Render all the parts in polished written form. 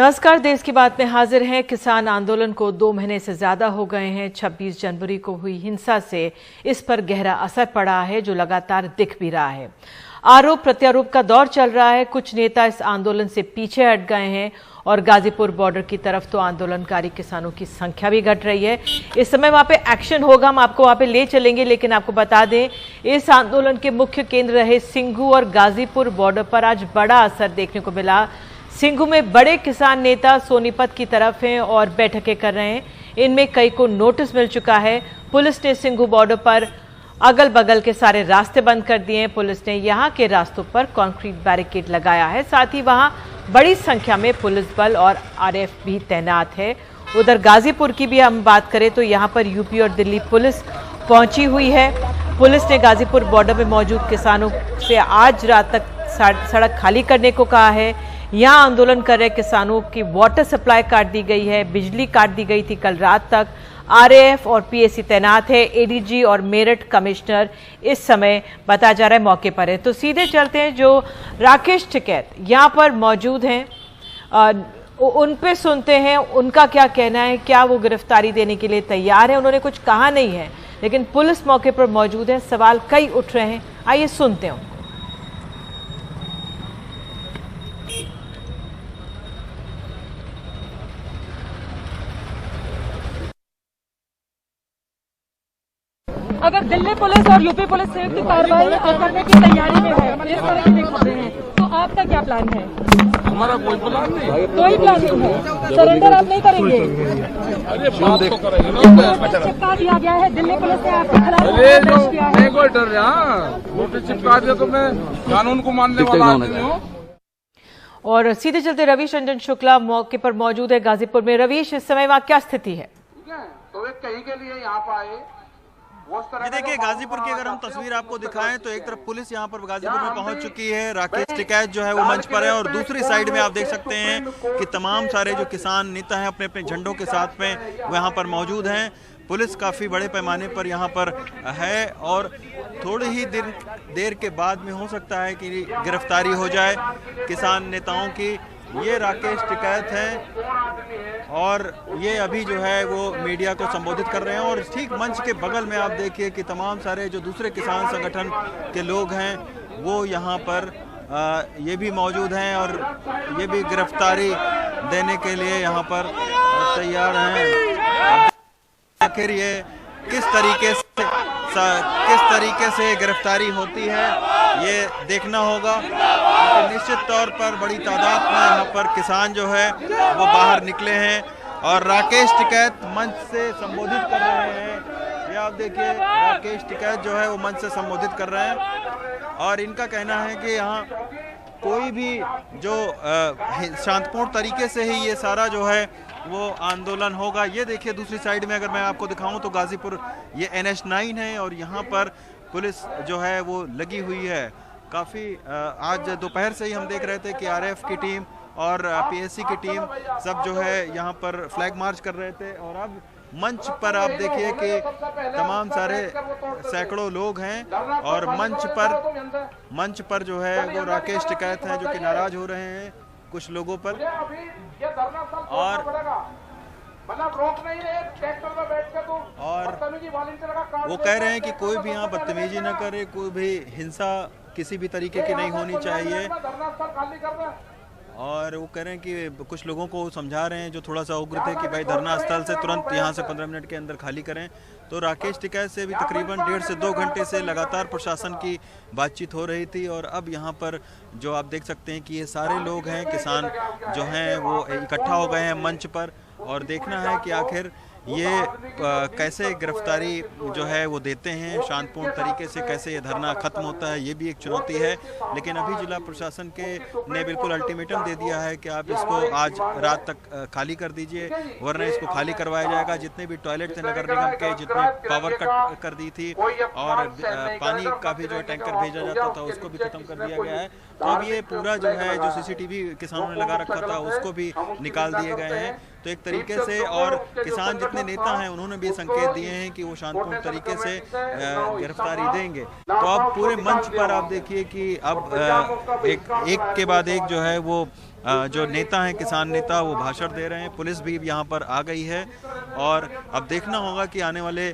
नमस्कार, देश की बात में हाजिर हैं। किसान आंदोलन को 2 महीने से ज्यादा हो गए हैं। 26 जनवरी को हुई हिंसा से इस पर गहरा असर पड़ा है, जो लगातार दिख भी रहा है। आरोप प्रत्यारोप का दौर चल रहा है। कुछ नेता इस आंदोलन से पीछे हट गए हैं और गाजीपुर बॉर्डर की तरफ तो आंदोलनकारी किसानों की संख्या भी घट रही है। इस समय वहां पे एक्शन होगा, हम आपको वहां पे ले चलेंगे, लेकिन आपको बता दें इस आंदोलन के मुख्य केंद्र रहे सिंघू और गाजीपुर बॉर्डर पर आज बड़ा असर देखने को मिला। सिंघू में बड़े किसान नेता सोनीपत की तरफ हैं और बैठकें कर रहे हैं। इनमें कई को नोटिस मिल चुका है। पुलिस ने सिंघू बॉर्डर पर अगल बगल के सारे रास्ते बंद कर दिए हैं। पुलिस ने यहां के रास्तों पर कंक्रीट बैरिकेड लगाया है। साथ ही वहां बड़ी संख्या में पुलिस बल और आरएफ भी तैनात है। उधर गाजीपुर की भी हम बात करें तो यहां पर यूपी और दिल्ली पुलिस पहुंची हुई है। पुलिस ने गाजीपुर बॉर्डर में मौजूद किसानों से आज रात तक सड़क खाली करने को कहा है। यहां आंदोलन कर रहे किसानों की वाटर सप्लाई काट दी गई है, बिजली काट दी गई थी कल रात तक। आरएएफ और पीएसी तैनात है। एडीजी और मेरठ कमिश्नर इस समय बताया जा रहा है मौके पर है। तो सीधे चलते हैं, जो राकेश टिकैत यहां पर मौजूद हैं उन पे सुनते हैं उनका क्या कहना है। क्या वो गिरफ्तारी देने के लिए तैयार है? उन्होंने कुछ कहा नहीं है, लेकिन पुलिस मौके पर मौजूद है। सवाल कई उठ रहे हैं, आइए सुनते हैं उनको। अगर दिल्ली पुलिस और यूपी पुलिस संयुक्त कार्रवाई करने की तैयारी में है, इस तरह की खबरें हैं, तो आपका क्या प्लान है? हमारा कोई प्लान नहीं है। कोई प्लान नहीं है। सरेंडर आप नहीं करेंगे? अरे बात तो करेंगे ना। चिपका दिया गया है, दिल्ली पुलिस ने आपके खिलाफ अरे किया है। मैं कोई डर रहा, नोटिस चिपका दिया तो मैं कानून को मानने वाला आदमी हूँ। और सीधे चलते रवीश रंजन शुक्ला मौके पर मौजूद है गाजीपुर में। रवीश, इस समय वहां क्या स्थिति है? ठीक है, तो वे कहीं के लिए यहाँ पर आए। ये देखिए, गाजीपुर की अगर हम तस्वीर आपको दिखाएं तो एक तरफ पुलिस यहां पर गाजीपुर में पहुंच चुकी है। राकेश टिकैत जो है वो मंच पर है और दूसरी साइड में आप देख सकते हैं कि तमाम सारे जो किसान नेता हैं अपने अपने झंडों के साथ में वो यहाँ पर मौजूद हैं। पुलिस काफ़ी बड़े पैमाने पर यहाँ पर है और थोड़ी ही देर के बाद में हो सकता है कि गिरफ्तारी हो जाए किसान नेताओं की। ये राकेश टिकैत हैं और ये अभी जो है वो मीडिया को संबोधित कर रहे हैं। और ठीक मंच के बगल में आप देखिए कि तमाम सारे जो दूसरे किसान संगठन के लोग हैं वो यहाँ पर ये भी मौजूद हैं और ये भी गिरफ्तारी देने के लिए यहाँ पर तैयार हैं। आखिर ये किस तरीके से गिरफ्तारी होती है ये देखना होगा। लेकिन निश्चित तौर पर बड़ी तादाद में यहाँ पर किसान जो है वो बाहर निकले हैं और राकेश टिकैत मंच से संबोधित कर रहे हैं। ये आप देखिए, राकेश टिकैत जो है वो मंच से संबोधित कर रहे हैं और इनका कहना है कि यहाँ कोई भी जो शांतिपूर्ण तरीके से ही ये सारा जो है वो आंदोलन होगा। ये देखिए दूसरी साइड में अगर मैं आपको दिखाऊं तो गाजीपुर ये NH9 है और यहाँ पर पुलिस जो है वो लगी हुई है काफ़ी। आज दोपहर से ही हम देख रहे थे कि आरएएफ की टीम और पीएसी की टीम सब जो है यहाँ पर फ्लैग मार्च कर रहे थे और अब मंच पर आप देखिए कि तमाम सारे सैकड़ों लोग हैं और मंच पर जो है वो राकेश टिकैत हैं जो कि नाराज हो रहे हैं कुछ लोगों पर और वो कह रहे हैं कि कोई भी यहाँ बदतमीजी न करे, कोई भी हिंसा किसी भी तरीके की नहीं होनी चाहिए। और वो कह रहे हैं कि कुछ लोगों को समझा रहे हैं जो थोड़ा सा उग्र थे कि भाई धरना स्थल से तुरंत यहाँ से 15 मिनट के अंदर खाली करें। तो राकेश टिकैत से भी तकरीबन 1.5 से 2 घंटे से लगातार प्रशासन की बातचीत हो रही थी और अब यहाँ पर जो आप देख सकते हैं कि ये सारे लोग हैं, किसान जो हैं वो इकट्ठा हो गए हैं मंच पर और देखना है कि आखिर ये कैसे गिरफ्तारी जो है वो देते हैं, शांतिपूर्ण तरीके से कैसे ये धरना खत्म होता है, ये भी एक चुनौती है। लेकिन अभी जिला प्रशासन के ने बिल्कुल अल्टीमेटम दे दिया है कि आप इसको आज रात तक खाली कर दीजिए, वरना इसको खाली करवाया जाएगा। जितने भी टॉयलेट थे नगर निगम के, जितने पावर कट कर दी थी और पानी का भी जो टैंकर भेजा जाता था उसको भी खत्म कर दिया गया है। तो अब ये पूरा जो है जो CCTV किसानों ने लगा रखा था उसको भी निकाल दिए गए हैं। तो एक तरीके से, और किसान जितने नेता हैं उन्होंने भी संकेत दिए हैं कि वो शांतिपूर्ण तरीके से गिरफ्तारी देंगे। तो अब पूरे मंच पर आप देखिए कि अब एक के बाद एक जो है वो जो नेता हैं, किसान नेता, वो भाषण दे रहे हैं। पुलिस भी यहाँ पर आ गई है और अब देखना होगा कि आने वाले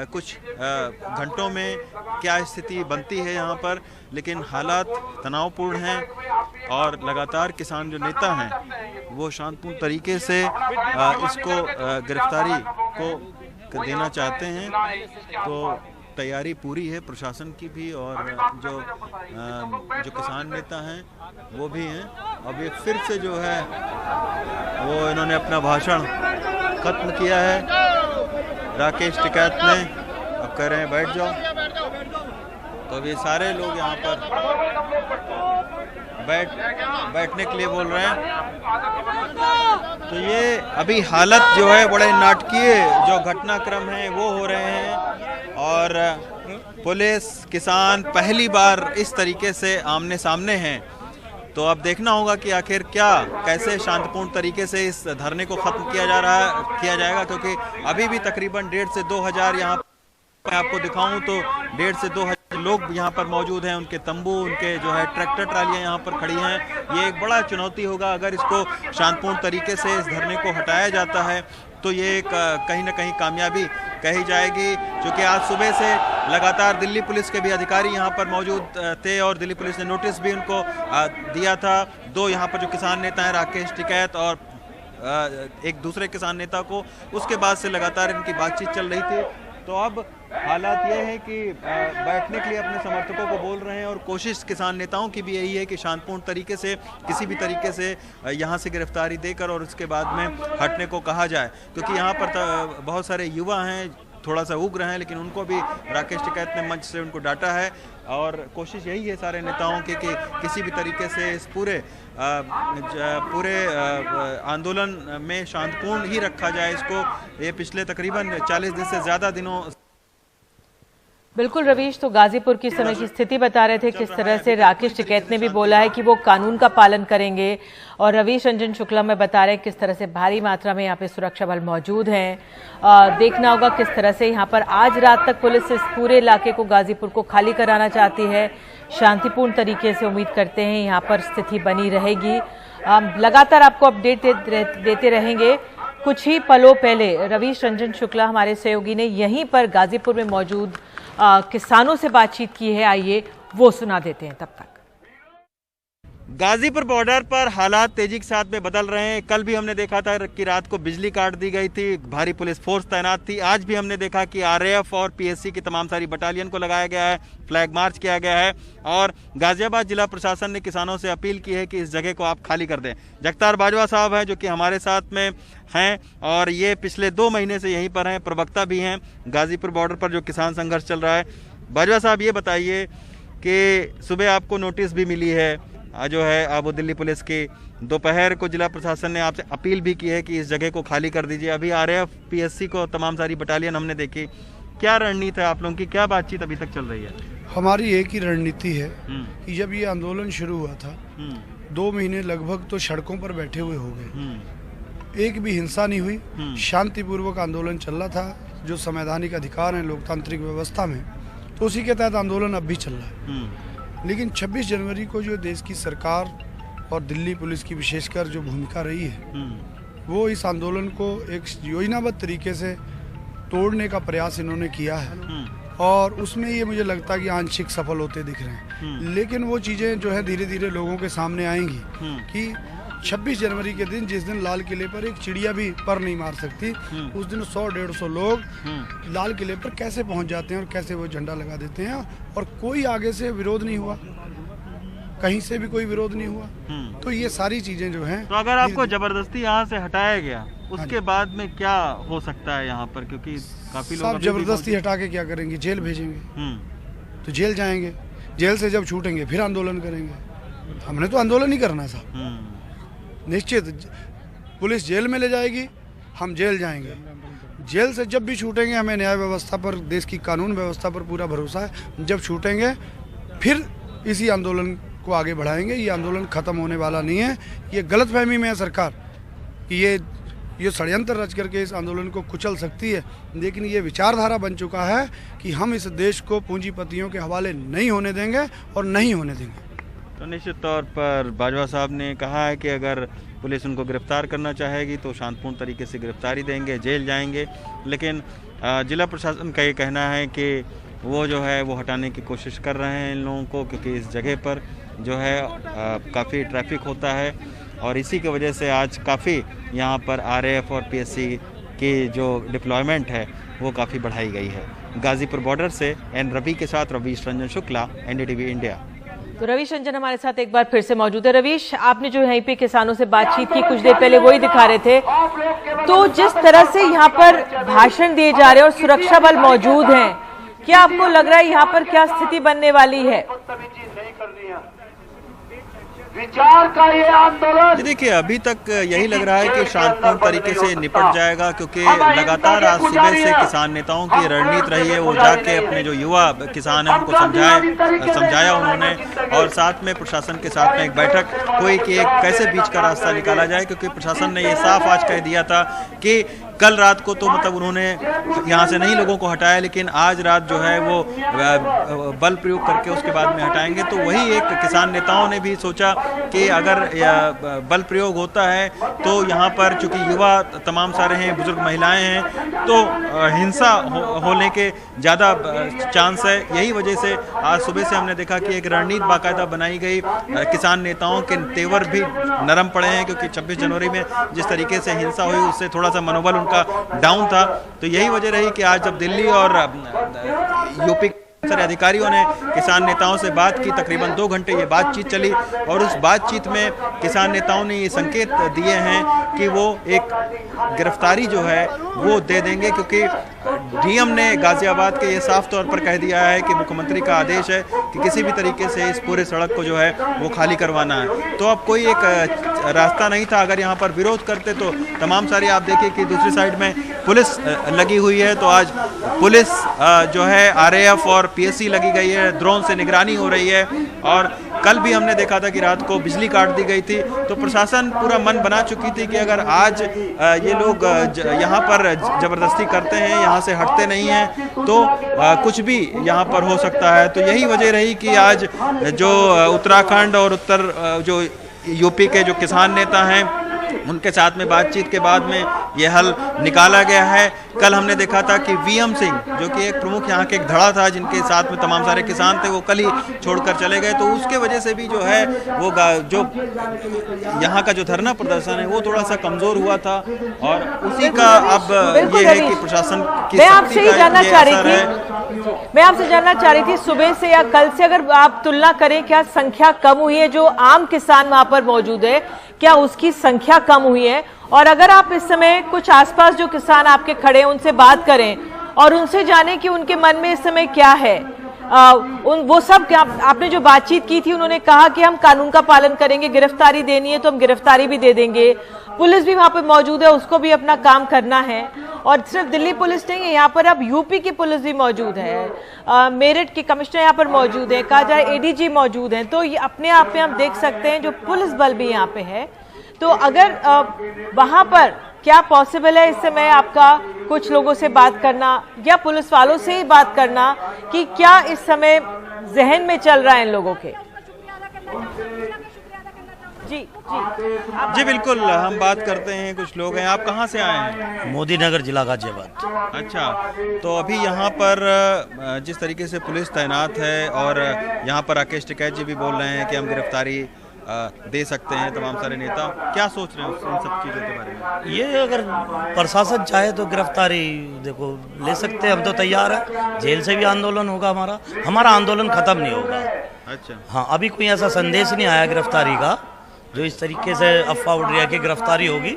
कुछ घंटों में क्या स्थिति बनती है यहाँ पर। लेकिन हालात तनावपूर्ण हैं और लगातार किसान जो नेता हैं वो शांतिपूर्ण तरीके से इसको गिरफ्तारी को देना चाहते हैं। तो तैयारी पूरी है प्रशासन की भी, और जो किसान नेता हैं वो भी हैं। अब ये फिर से जो है वो इन्होंने अपना भाषण खत्म किया है राकेश टिकैत ने। अब कह रहे हैं बैठ जाओ, तो अब ये सारे लोग यहाँ पर बैठने के लिए बोल रहे हैं। तो ये अभी हालत जो है बड़े नाटकीय जो घटनाक्रम है वो हो रहे हैं, और पुलिस किसान पहली बार इस तरीके से आमने सामने हैं। तो अब देखना होगा कि आखिर कैसे शांतिपूर्ण तरीके से इस धरने को खत्म किया जाएगा, क्योंकि अभी भी तकरीबन 1,500 से 2,000 यहाँ मैं आपको दिखाऊं तो 1,500 से 2,000 लोग यहाँ पर मौजूद हैं। उनके तंबू, उनके जो है ट्रैक्टर ट्रालियाँ यहाँ पर खड़ी हैं। ये एक बड़ा चुनौती होगा अगर इसको शांतिपूर्ण तरीके से इस धरने को हटाया जाता है, तो ये कहीं ना कहीं कामयाबी कही जाएगी। क्योंकि आज सुबह से लगातार दिल्ली पुलिस के भी अधिकारी यहाँ पर मौजूद थे और दिल्ली पुलिस ने नोटिस भी उनको दिया था। दो यहाँ पर जो किसान नेता हैं, राकेश टिकैत और एक दूसरे किसान नेता को, उसके बाद से लगातार इनकी बातचीत चल रही थी। तो अब हालात ये है कि बैठने के लिए अपने समर्थकों को बोल रहे हैं, और कोशिश किसान नेताओं की भी यही है कि शांतिपूर्ण तरीके से किसी भी तरीके से यहाँ से गिरफ्तारी देकर और उसके बाद में हटने को कहा जाए। क्योंकि यहाँ पर बहुत सारे युवा हैं, थोड़ा सा उग्र हैं, लेकिन उनको भी राकेश टिकैत ने मंच से उनको डांटा है। और कोशिश यही है सारे नेताओं की कि किसी भी तरीके से इस पूरे आंदोलन में शांतिपूर्ण ही रखा जाए इसको। ये पिछले तकरीबन 40 दिन से ज़्यादा दिनों। बिल्कुल रवीश, तो गाजीपुर की समय की स्थिति बता रहे थे किस तरह से राकेश टिकैत ने भी बोला है कि वो कानून का पालन करेंगे, और रवीश रंजन शुक्ला में बता रहे हैं किस तरह से भारी मात्रा में यहाँ पे सुरक्षा बल मौजूद हैं। देखना होगा किस तरह से यहाँ पर आज रात तक पुलिस इस पूरे इलाके को, गाजीपुर को खाली कराना चाहती है। शांतिपूर्ण तरीके से उम्मीद करते हैं यहाँ पर स्थिति बनी रहेगी। लगातार आपको अपडेट देते रहेंगे। कुछ ही पलों पहले रवीश रंजन शुक्ला हमारे सहयोगी ने यहीं पर गाजीपुर में मौजूद किसानों से बातचीत की है, आइए वो सुना देते हैं। तब तक गाजीपुर बॉर्डर पर हालात तेजी के साथ में बदल रहे हैं। कल भी हमने देखा था कि रात को बिजली काट दी गई थी, भारी पुलिस फोर्स तैनात थी। आज भी हमने देखा कि आरएएफ और पीएससी की तमाम सारी बटालियन को लगाया गया है, फ्लैग मार्च किया गया है, और गाजियाबाद जिला प्रशासन ने किसानों से अपील की है कि इस जगह को आप खाली कर दें। जगतार बाजवा साहब हैं जो कि हमारे साथ में हैं, और ये पिछले 2 महीने से यहीं पर हैं, प्रवक्ता भी हैं गाजीपुर बॉर्डर पर जो किसान संघर्ष चल रहा है। बाजवा साहब, ये बताइए कि सुबह आपको नोटिस भी मिली है जो है अब दिल्ली पुलिस की, दोपहर को जिला प्रशासन ने आपसे अपील भी की है कि इस जगह को खाली कर दीजिए। अभी आरएएफ पीएससी को तमाम सारी बटालियन हमने देखी। क्या रणनीति है आप लोगों की, क्या बातचीत अभी तक चल रही है? हमारी एक ही रणनीति है कि जब ये आंदोलन शुरू हुआ था 2 महीने लगभग तो सड़कों पर बैठे हुए हो गए, एक भी हिंसा नहीं हुई, शांतिपूर्वक आंदोलन चल रहा था। जो संवैधानिक अधिकार हैं लोकतांत्रिक व्यवस्था में, तो उसी के तहत आंदोलन अब भी चल रहा है। लेकिन 26 जनवरी को जो देश की सरकार और दिल्ली पुलिस की विशेषकर जो भूमिका रही है, वो इस आंदोलन को एक योजनाबद्ध तरीके से तोड़ने का प्रयास इन्होंने किया है, और उसमें ये मुझे लगता है कि आंशिक सफल होते दिख रहे हैं। लेकिन वो चीज़ें जो है धीरे धीरे लोगों के सामने आएंगी कि 26 जनवरी के दिन, जिस दिन लाल किले पर एक चिड़िया भी पर नहीं मार सकती, उस दिन 100-150 लोग लाल किले पर कैसे पहुंच जाते हैं और कैसे वो झंडा लगा देते हैं, और कोई आगे से विरोध नहीं हुआ, कहीं से भी कोई विरोध नहीं हुआ। तो ये सारी चीजें जो हैं, तो अगर आपको जबरदस्ती यहाँ से हटाया गया, उसके बाद में क्या हो सकता है यहाँ पर? क्योंकि काफी लोग जबरदस्ती हटा के क्या करेंगे? जेल भेजेंगे, तो जेल जाएंगे, जेल से जब छूटेंगे फिर आंदोलन करेंगे। हमने तो आंदोलन ही करना था, निश्चित पुलिस जेल में ले जाएगी, हम जेल जाएंगे। जेल से जब भी छूटेंगे, हमें न्याय व्यवस्था पर, देश की कानून व्यवस्था पर पूरा भरोसा है। जब छूटेंगे फिर इसी आंदोलन को आगे बढ़ाएंगे। ये आंदोलन खत्म होने वाला नहीं है। ये गलतफहमी में है सरकार कि ये ये षड्यंत्र रच करके इस आंदोलन को कुचल सकती है, लेकिन ये विचारधारा बन चुका है कि हम इस देश को पूंजीपतियों के हवाले नहीं होने देंगे और नहीं होने देंगे। तो निश्चित तौर पर बाजवा साहब ने कहा है कि अगर पुलिस उनको गिरफ्तार करना चाहेगी तो शांतिपूर्ण तरीके से गिरफ्तारी देंगे, जेल जाएंगे, लेकिन जिला प्रशासन का ये कहना है कि वो जो है वो हटाने की कोशिश कर रहे हैं इन लोगों को, क्योंकि इस जगह पर जो है काफ़ी ट्रैफिक होता है और इसी की वजह से आज काफ़ी यहाँ पर आरएएफ और पीएससी की जो डिप्लॉयमेंट है वो काफ़ी बढ़ाई गई है। गाजीपुर बॉर्डर से एन रवि के साथ रवीश रंजन शुक्ला, एनडीटीवी इंडिया। तो रवीश रंजन हमारे साथ एक बार फिर से मौजूद है। रवीश, आपने जो यहीं पे किसानों से बातचीत की कुछ देर पहले वही दिखा रहे थे, तो जिस तरह से यहाँ पर भाषण दिए जा रहे हैं और सुरक्षा बल मौजूद हैं, क्या आपको लग रहा है यहाँ पर क्या स्थिति बनने वाली है? विचार का ये आंदोलन देखिए, अभी तक यही लग रहा है कि शांतिपूर्ण तरीके से निपट जाएगा, क्योंकि लगातार आज सुबह से किसान नेताओं की रणनीति रही है वो जाके अपने जो युवा किसान हैं उनको समझाया उन्होंने, और साथ में प्रशासन के साथ में एक बैठक हुई कि एक कैसे बीच का रास्ता निकाला जाए, क्योंकि प्रशासन ने ये साफ आज कह दिया था कि कल रात को तो मतलब उन्होंने यहाँ से नहीं लोगों को हटाया, लेकिन आज रात जो है वो बल प्रयोग करके उसके बाद में हटाएंगे। तो वही एक किसान नेताओं ने भी सोचा कि अगर बल प्रयोग होता है तो यहाँ पर चूंकि युवा तमाम सारे हैं, बुजुर्ग महिलाएं हैं, तो हिंसा होने के ज़्यादा चांस है। यही वजह से आज सुबह से हमने देखा कि एक रणनीति बाकायदा बनाई गई। किसान नेताओं के तेवर भी नरम पड़े हैं, क्योंकि 26 जनवरी में जिस तरीके से हिंसा हुई उससे थोड़ा सा मनोबल उनका डाउन था। तो यही वजह रही कि आज जब दिल्ली और यूपी सारे अधिकारियों ने किसान नेताओं से बात की, तकरीबन 2 घंटे ये बातचीत चली, और उस बातचीत में किसान नेताओं ने ये संकेत दिए हैं कि वो एक गिरफ्तारी जो है वो दे देंगे, क्योंकि डीएम ने गाजियाबाद के ये साफ तौर पर कह दिया है कि मुख्यमंत्री का आदेश है कि किसी भी तरीके से इस पूरे सड़क को जो है वो खाली करवाना है। तो अब कोई एक रास्ता नहीं था, अगर यहाँ पर विरोध करते तो तमाम सारी आप देखिए कि दूसरी साइड में पुलिस लगी हुई है, तो आज पुलिस जो है आरएएफ और पीएससी लगी गई है, ड्रोन से निगरानी हो रही है। और कल भी हमने देखा था कि रात को बिजली काट दी गई थी, तो प्रशासन पूरा मन बना चुकी थी कि अगर आज ये लोग यहाँ पर जबरदस्ती करते हैं, यहाँ से हटते नहीं हैं, तो कुछ भी यहाँ पर हो सकता है। तो यही वजह रही कि आज जो उत्तराखंड और उत्तर जो यूपी के जो किसान नेता हैं उनके साथ में बातचीत के बाद में ये हल निकाला गया है। कल हमने देखा था कि वीएम सिंह, जो कि एक प्रमुख यहाँ के एक धड़ा था जिनके साथ में तमाम सारे किसान थे, वो कल ही छोड़कर चले गए। तो उसके वजह से भी जो है वो जो यहाँ का जो धरना प्रदर्शन है वो थोड़ा सा कमजोर हुआ था, और उसी का अब ये है कि प्रशासन की मैं आपसे जानना चाह रही थी सुबह से या कल से अगर आप तुलना करें, क्या संख्या कम हुई है? जो आम किसान वहां पर मौजूद है, क्या उसकी संख्या कम हुई है? और अगर आप इस समय कुछ आसपास जो किसान आपके खड़े हैं उनसे बात करें और उनसे जाने कि उनके मन में इस समय क्या है, वो सब क्या आपने जो बातचीत की थी, उन्होंने कहा कि हम कानून का पालन करेंगे, गिरफ्तारी देनी है तो हम गिरफ्तारी भी दे देंगे, पुलिस भी वहां पे मौजूद है, उसको भी अपना काम करना है। और सिर्फ दिल्ली पुलिस नहीं है, यहाँ पर अब यूपी की पुलिस भी मौजूद है, मेरठ के कमिश्नर यहाँ पर मौजूद है, कहा जाए एडीजी मौजूद हैं। तो ये अपने आप में हम देख सकते हैं जो पुलिस बल भी यहाँ पे है। तो अगर वहां पर क्या पॉसिबल है इस समय आपका कुछ लोगों से बात करना या पुलिस वालों से ही बात करना कि क्या इस समय जहन में चल रहा है इन लोगों के? जी बिल्कुल, हम बात करते हैं, कुछ लोग हैं। आप कहाँ से आए हैं? मोदी नगर जिला गाजियाबाद। अच्छा, तो अभी यहाँ पर जिस तरीके से पुलिस तैनात है और यहाँ पर राकेश टिकैत जी भी बोल रहे हैं कि हम गिरफ्तारी दे सकते हैं तमाम सारे नेता, क्या सोच रहे हैं इन सब चीज़ों के बारे में? ये अगर प्रशासन चाहे तो गिरफ्तारी देखो ले सकते हैं, हम तो तैयार हैं। जेल से भी आंदोलन होगा, हमारा आंदोलन खत्म नहीं होगा। अच्छा, हाँ, अभी कोई ऐसा संदेश नहीं आया गिरफ्तारी का, जो इस तरीके से अफवाह उड़ रही है कि गिरफ्तारी होगी।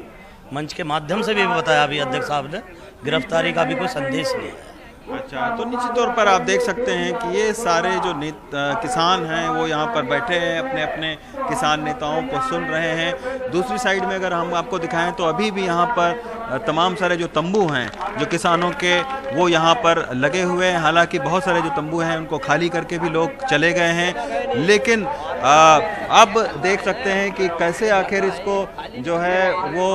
मंच के माध्यम से भी बताया अभी अध्यक्ष साहब ने, गिरफ्तारी का भी कोई संदेश नहीं है। अच्छा, तो निश्चित तौर पर आप देख सकते हैं कि ये सारे जो किसान हैं वो यहाँ पर बैठे हैं, अपने अपने किसान नेताओं को सुन रहे हैं। दूसरी साइड में अगर हम आपको दिखाएं तो अभी भी यहाँ पर तमाम सारे जो तंबू हैं जो किसानों के, वो यहाँ पर लगे हुए हैं। हालांकि बहुत सारे जो तंबू हैं उनको खाली करके भी लोग चले गए हैं, लेकिन अब देख सकते हैं कि कैसे आखिर इसको जो है वो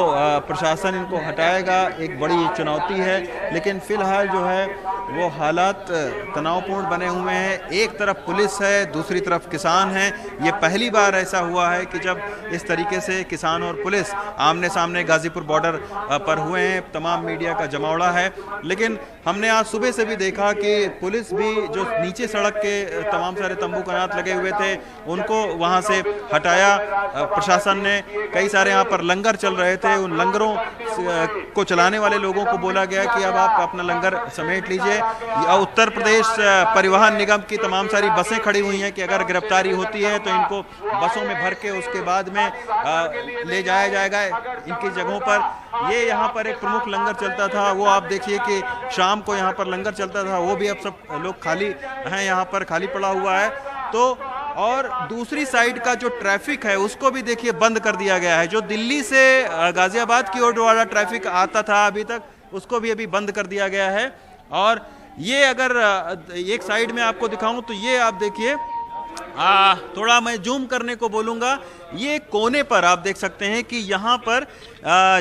प्रशासन इनको हटाएगा, एक बड़ी चुनौती है। लेकिन फिलहाल जो है वो हालात तनावपूर्ण बने हुए हैं। एक तरफ पुलिस है, दूसरी तरफ किसान हैं। ये पहली बार ऐसा हुआ है कि जब इस तरीके से किसान और पुलिस आमने सामने गाजीपुर बॉर्डर पर हुए हैं। तमाम मीडिया का जमावड़ा है, लेकिन हमने आज सुबह से भी देखा कि पुलिस भी जो नीचे सड़क के तमाम सारे तंबू कनात लगे हुए थे उनको वहां से हटाया। प्रशासन ने कई सारे यहाँ पर लंगर चल रहे थे, उन लंगरों को चलाने वाले लोगों को बोला गया कि अब आप अपना लंगर समेट लीजिए। उत्तर प्रदेश परिवहन निगम की तमाम सारी बसें खड़ी हुई हैं कि अगर गिरफ्तारी होती है तो इनको बसों में भर के उसके बाद में ले जाया जाएगा इनकी जगहों पर। ये यहाँ पर एक प्रमुख लंगर चलता था, वो आप देखिए कि शाम को यहाँ पर लंगर चलता था, वो भी अब सब लोग खाली हैं, यहाँ पर खाली पड़ा हुआ है। तो और दूसरी साइड का जो ट्रैफिक है उसको भी देखिए बंद कर दिया गया है। जो दिल्ली से गाजियाबाद की ओर वाला ट्रैफिक आता था अभी तक, उसको भी अभी बंद कर दिया गया है। और ये अगर एक साइड में आपको दिखाऊं तो ये आप देखिए, थोड़ा मैं जूम करने को बोलूँगा, ये कोने पर आप देख सकते हैं कि यहाँ पर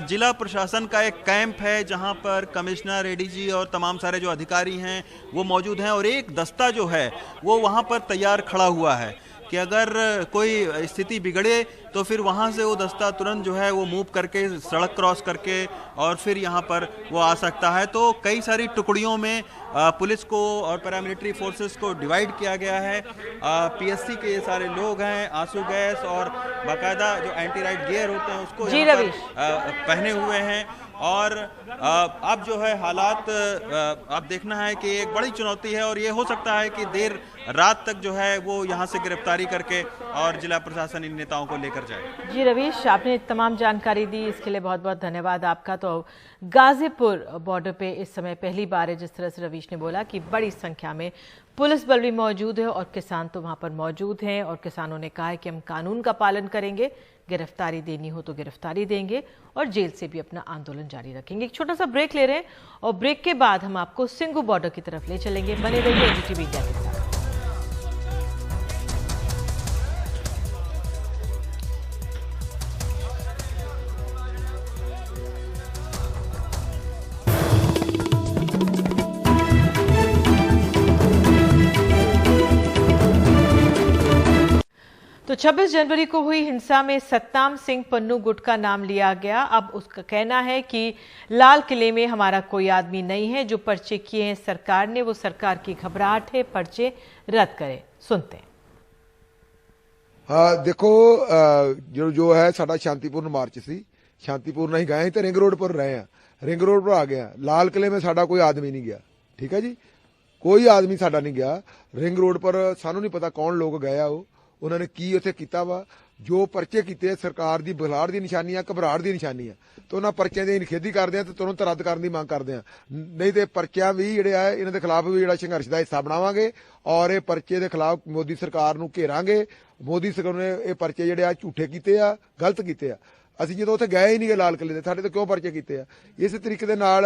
जिला प्रशासन का एक कैंप है जहाँ पर कमिश्नर, एडीजी और तमाम सारे जो अधिकारी हैं वो मौजूद हैं। और एक दस्ता जो है वो वहाँ पर तैयार खड़ा हुआ है कि अगर कोई स्थिति बिगड़े तो फिर वहाँ से वो दस्ता तुरंत जो है वो मूव करके सड़क क्रॉस करके और फिर यहाँ पर वो आ सकता है। तो कई सारी टुकड़ियों में पुलिस को और पैरामिलिट्री फोर्सेस को डिवाइड किया गया है। पीएससी के ये सारे लोग हैं, आंसू गैस और बाकायदा जो एंटी राइट गियर होते हैं उसको यहाँ पर पहने हुए हैं। और अब जो है हालात अब देखना है कि एक बड़ी चुनौती है और ये हो सकता है कि देर रात तक जो है वो यहाँ से गिरफ्तारी करके और जिला प्रशासन इन नेताओं को लेकर जाए। जी रवीश, आपने तमाम जानकारी दी, इसके लिए बहुत बहुत धन्यवाद आपका। तो गाजीपुर बॉर्डर पे इस समय पहली बार है, जिस तरह से रवीश ने बोला कि बड़ी संख्या में पुलिस बल भी मौजूद है और किसान तो वहां पर मौजूद हैं। और किसानों ने कहा है कि हम कानून का पालन करेंगे, गिरफ्तारी देनी हो तो गिरफ्तारी देंगे और जेल से भी अपना आंदोलन जारी रखेंगे। एक छोटा सा ब्रेक ले रहे हैं और ब्रेक के बाद हम आपको सिंगू बॉर्डर की तरफ ले चलेंगे। बने रहिए एनडीटीवी इंडिया के साथ। तो 26 जनवरी को हुई हिंसा में सतनाम सिंह पन्नू गुट का नाम लिया गया। अब उसका कहना है कि लाल किले में हमारा कोई आदमी नहीं है, जो पर्चे किए हैं सरकार ने वो सरकार की घबराहट है, पर्चे रद्द करें। सुनते हैं। हाँ देखो, जो है साडा शांतिपूर्ण मार्च सी, शांतिपूर्ण ही गए तो रिंग रोड पर रहे हैं, रिंग रोड पर आ गए। लाल किले में साडा कोई आदमी नहीं गया, ठीक है जी, कोई आदमी साडा नहीं गया। रिंग रोड पर सानू नहीं पता कौन लोग गए हो, उन्होंने की उत्थे कीता वा। जो परचे कीते सरकार दी बलाड़ दी निशानी है, घबराहट दी निशानी है, तो उन्होंने परचों की निखेधी करते हैं तो तुरंत रद्द करने की मांग करते हैं। नहीं तो परचा भी जिहड़े है इन्हां दे खिलाफ भी जिहड़ा संघर्ष का हिस्सा बनावांगे और ये परचे के खिलाफ मोदी सरकार नूं घेरांगे। मोदी सरकार ने ये परचे जिहड़े आ झूठे कीते आ, गलत कीते आ। ਅਸੀਂ ਜਦੋਂ ਉੱਥੇ ਗਏ ਹੀ ਨਹੀਂ ਲਾਲ ਕਿਲੇ ਦੇ, ਸਾਡੇ ਤੋਂ ਕਿਉਂ ਪਰਚੇ ਕੀਤੇ ਆ? ਇਸ ਤਰੀਕੇ ਦੇ ਨਾਲ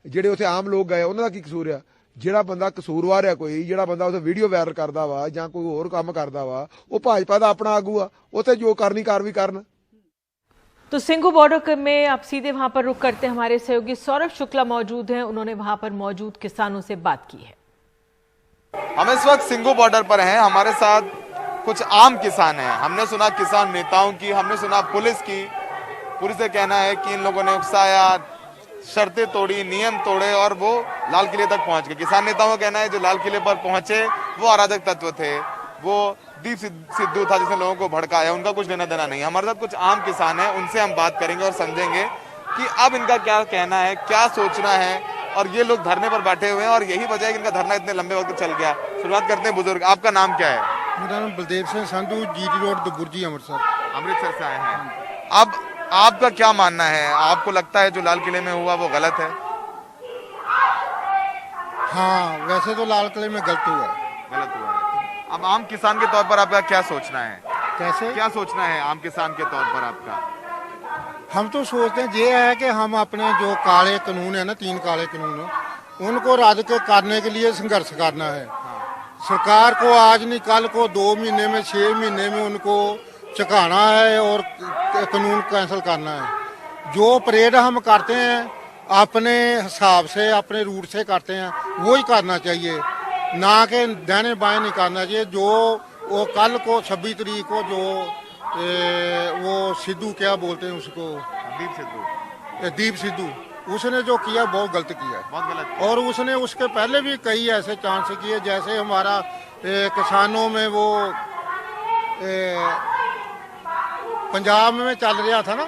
ਜਿਹੜੇ ਉੱਥੇ ਆਮ ਲੋਕ ਗਏ ਉਹਨਾਂ ਦਾ ਕੀ ਕਸੂਰ ਆ? ਜਿਹੜਾ ਬੰਦਾ ਕਸੂਰਵਾਰ ਆ, ਕੋਈ ਜਿਹੜਾ ਬੰਦਾ ਉੱਥੇ ਵੀਡੀਓ ਵਾਇਰਲ ਕਰਦਾ ਵਾ ਜਾਂ ਕੋਈ ਹੋਰ ਕੰਮ ਕਰਦਾ ਵਾ, ਉਹ ਭਾਜਪਾ ਦਾ ਆਪਣਾ ਆਗੂ ਆ, ਉੱਥੇ ਜੋ ਕਰਨੀ ਕਾਰਵਾਈ ਕਰਨ। तो सिंगू बॉर्डर में आप सीधे वहां पर रुक करते हैं। हमारे सहयोगी सौरभ शुक्ला मौजूद हैं, उन्होंने वहां पर मौजूद किसानों से बात की है। हम इस वक्त सिंगू बॉर्डर पर हैं, हमारे साथ कुछ आम किसान हैं। हमने सुना किसान नेताओं की, हमने सुना पुलिस की। पुलिस का कहना है कि इन लोगों ने उकसाया, शर्तें तोड़ी, नियम तोड़े और वो लाल किले तक पहुंच गए। किसान नेताओं का कहना है जो लाल किले पर पहुंचे वो अराजक तत्व थे, वो दीप सिद्धू था जिसने लोगों को भड़काया, उनका कुछ लेना देना नहीं। हमारे साथ कुछ आम किसान हैं, उनसे हम बात करेंगे और समझेंगे कि अब इनका क्या कहना है, क्या सोचना है। और ये लोग धरने पर बैठे हुए हैं और यही वजह है कि इनका धरना इतने लंबे वक्त चल गया। शुरुआत करते हैं बुजुर्ग, आपका नाम क्या है? मेरा नाम बलदेव सिंह संधू, जीटी रोड दुबुर्जी, अमृतसर से आए हैं। अब आपका क्या मानना है? आपको लगता है जो लाल किले में हुआ वो गलत है? हाँ, वैसे तो लाल किले में गलत हुआ है। गलत हुआ है। अब आम किसान के तौर पर आपका क्या सोचना है? कैसे क्या सोचना है आम किसान के तौर पर आपका? हम तो सोचते हैं ये है कि हम अपने जो काले कानून है ना, 3 काले कानून, उनको रद्द करने के लिए संघर्ष करना है। सरकार को आज नहीं कल को 2 महीने में 6 महीने में उनको चुकाना है और कानून कैंसिल करना है। जो परेड हम करते हैं अपने हिसाब से अपने रूट से करते हैं वो ही करना चाहिए, ना कि दाहिने बाएं नहीं करना चाहिए। जो वो कल को 26 तारीख को जो वो सिद्धू क्या बोलते हैं उसको, दीप सिद्धू, उसने जो किया बहुत गलत किया, बहुत गलत। और उसने उसके पहले भी कई ऐसे चांस किए, जैसे हमारा किसानों में वो पंजाब में चल रहा था ना,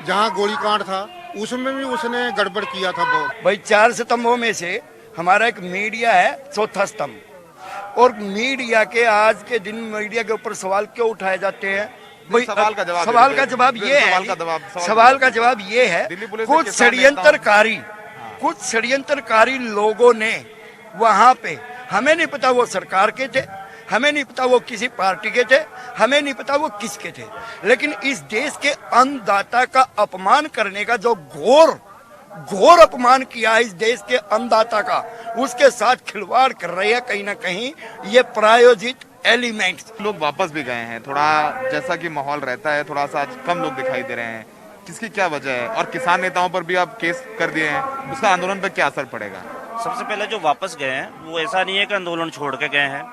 जहाँ गोलीकांड था, उसमें भी उसने गड़बड़ किया था बहुत। भाई 4 स्तंभों में से हमारा एक मीडिया है चौथा स्तंभ, और मीडिया के आज के दिन मीडिया के ऊपर सवाल क्यों उठाए जाते हैं? सवाल का जवाब ये है कुछ षड्यंत्रकारी लोगों ने वहाँ पे, हमें नहीं पता वो सरकार के थे, हमें नहीं पता वो किसी पार्टी के थे, हमें नहीं पता वो किसके थे, लेकिन इस देश के अन्नदाता का अपमान करने का जो घोर अपमान किया है इस देश के अन्नदाता का, उसके साथ खिलवाड़ कर रहे हैं कहीं ना कहीं ये प्रायोजित एलिमेंट्स। लोग वापस भी गए हैं, थोड़ा जैसा कि माहौल रहता है, थोड़ा सा आज कम लोग दिखाई दे रहे हैं, किसकी क्या वजह है? और किसान नेताओं पर भी आप केस कर दिए हैं, उसका आंदोलन पर क्या असर पड़ेगा? सबसे पहले जो वापस गए हैं वो ऐसा नहीं है कि आंदोलन छोड़ के गए हैं,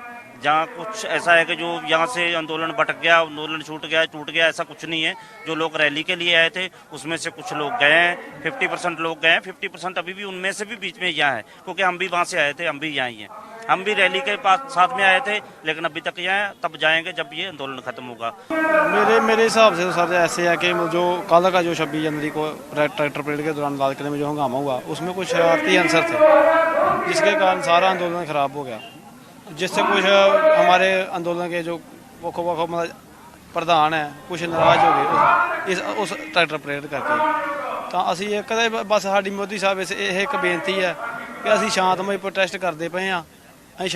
जहाँ कुछ ऐसा है कि जो यहाँ से आंदोलन भटक गया, आंदोलन छूट गया, ऐसा कुछ नहीं है। जो लोग रैली के लिए आए थे उसमें से कुछ लोग गए हैं, 50% लोग गए हैं, 50% अभी भी उनमें से भी बीच में यहाँ है, क्योंकि हम भी वहाँ से आए थे, हम भी यहाँ ही हैं, हम भी रैली के पास साथ में आए थे, लेकिन अभी तक यहाँ हैं, तब जाएंगे जब ये आंदोलन खत्म होगा। मेरे हिसाब से तो सर ऐसे है कि जो कल का जो 26 जनवरी को ट्रैक्टर परेड के दौरान लाल किले में जो हंगामा हुआ, उसमें कुछ शरारती अंसर थे, जिसके कारण सारा आंदोलन खराब हो गया, जिससे कुछ हमारे आंदोलन के जो वखो मतलब प्रधान है कुछ नाराज हो गए उस ट्रैक्टर परेड करके। तो असी कदे बस साडी मोदी साहब ਇਹ ਇੱਕ ਬੇਨਤੀ ਹੈ ਕਿ ਅਸੀਂ ਸ਼ਾਂਤਮਈ ਪ੍ਰੋਟੈਸਟ ਕਰਦੇ ਪਏ ਹਾਂ, ਅਸੀਂ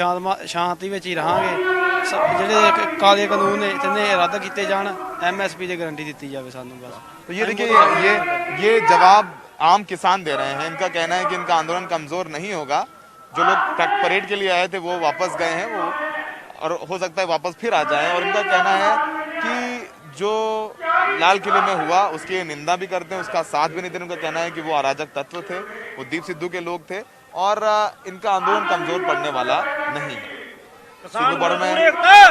ਸ਼ਾਂਤੀ ਵਿੱਚ ਹੀ ਰਹਾਂਗੇ। ਜਿਹੜੇ ਕਾਲੇ ਕਾਨੂੰਨ ਨੇ ਇਤਨੇ ਰੱਦ ਕੀਤੇ ਜਾਣ, MSP ਦੀ ਗਾਰੰਟੀ ਦਿੱਤੀ ਜਾਵੇ ਸਾਨੂੰ बस। तो ये देखिए ये जवाब आम किसान दे रहे हैं। इनका कहना है कि इनका आंदोलन कमजोर नहीं होगा, जो लोग परेड के लिए आए थे वो वापस गए हैं, वो और हो सकता है वापस फिर आ जाएं। और इनका कहना है कि जो लाल किले में हुआ उसकी निंदा भी करते हैं, उसका साथ भी नहीं देते। उनका कहना है कि वो अराजक तत्व थे, वो दीप सिद्धू के लोग थे, और इनका आंदोलन कमजोर पड़ने वाला नहीं है। सिद्धू बॉर्डर में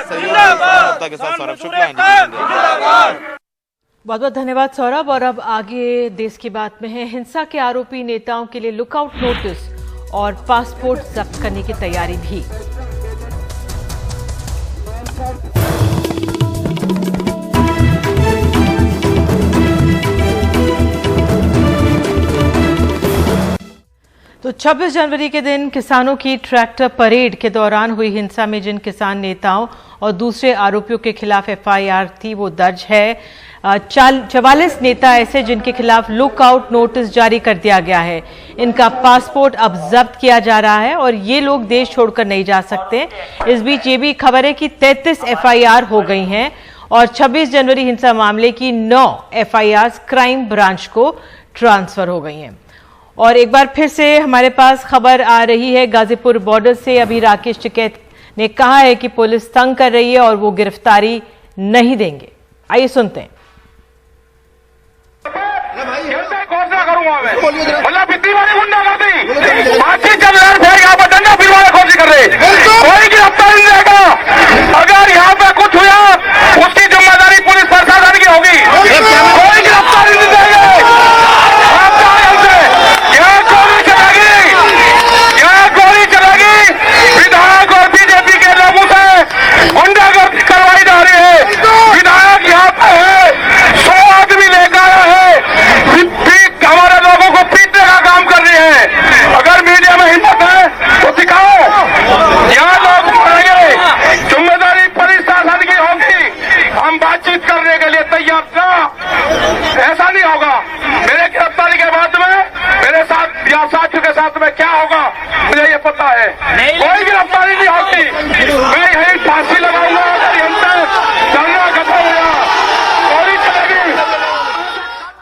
सहयोग के साथ सौरभ शुक्ला। बहुत बहुत धन्यवाद सौरभ। और अब आगे देश की बात में है, हिंसा के आरोपी नेताओं के लिए लुकआउट नोटिस और पासपोर्ट जब्त करने की तैयारी भी। तो 26 जनवरी के दिन किसानों की ट्रैक्टर परेड के दौरान हुई हिंसा में जिन किसान नेताओं और दूसरे आरोपियों के खिलाफ FIR थी वो दर्ज है। 44 नेता ऐसे जिनके खिलाफ लुकआउट नोटिस जारी कर दिया गया है। इनका पासपोर्ट अब जब्त किया जा रहा है और ये लोग देश छोड़कर नहीं जा सकते। इस बीच ये भी खबर है कि 33 FIR हो गई हैं और 26 जनवरी हिंसा मामले की 9 FIR क्राइम ब्रांच को ट्रांसफर हो गई हैं। और एक बार फिर से हमारे पास खबर आ रही है गाजीपुर बॉर्डर से। अभी राकेश टिकैत ने कहा है कि पुलिस तंग कर रही है और वो गिरफ्तारी नहीं देंगे। आइए सुनते हैं। कौन सा करूंगा मैं? मतलब इतनी वाली गुंडागर्दी, बातचीत जब लड़ थे यहाँ पर डंडा फिरवाने कोशिश कर रहे, कोई गिरफ्तारी नहीं रहेगा। अगर यहाँ पे कुछ हुआ उसकी जिम्मेदारी पुलिस प्रशासन की होगी। कोई गिरफ्तारी नहीं देंगे। विधायक और बीजेपी के लोगों से गुंडागर्दी करवाई जा रही है। विधायक यहाँ पे है, 100 आदमी लेकर आया है, हमारे लोगों को पीटने का काम कर रही है। अगर मीडिया में हिम्मत है तो दिखाओ, यहाँ लोग मारेंगे, जिम्मेदारी पुलिस शासन की होगी। हम बातचीत करने के लिए तैयार था, ऐसा नहीं होगा। मेरे गिरफ्तारी के बाद में मेरे साथ या साथियों के साथ में क्या होगा मुझे ये पता है। कोई गिरफ्तारी नहीं होगी। मैं यही फांसी लगाऊंगा अगर धरना खत्म हुआ, गोली चलेगी।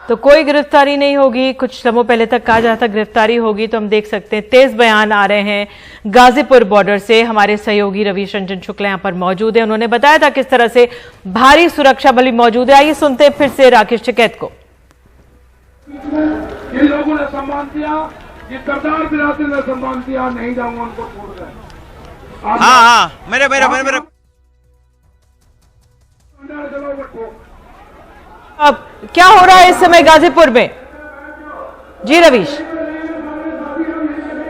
तो कोई गिरफ्तारी नहीं होगी। कुछ समय पहले तक कहा जाता गिरफ्तारी होगी, तो हम देख सकते हैं तेज बयान आ रहे हैं गाजीपुर बॉर्डर से। हमारे सहयोगी रवीश रंजन शुक्ला यहां पर मौजूद है, उन्होंने बताया था किस तरह से भारी सुरक्षा बल मौजूद है। आइए सुनते हैं फिर से राकेश टिकैत को। इन लोगों ने सम्मान दिया, ये सरदार बिरादरी ने सम्मान दिया, नहीं जाऊंगा उनको छोड़ गए। हाँ मेरे अब क्या हो रहा है इस समय गाजीपुर में? जी रवीश।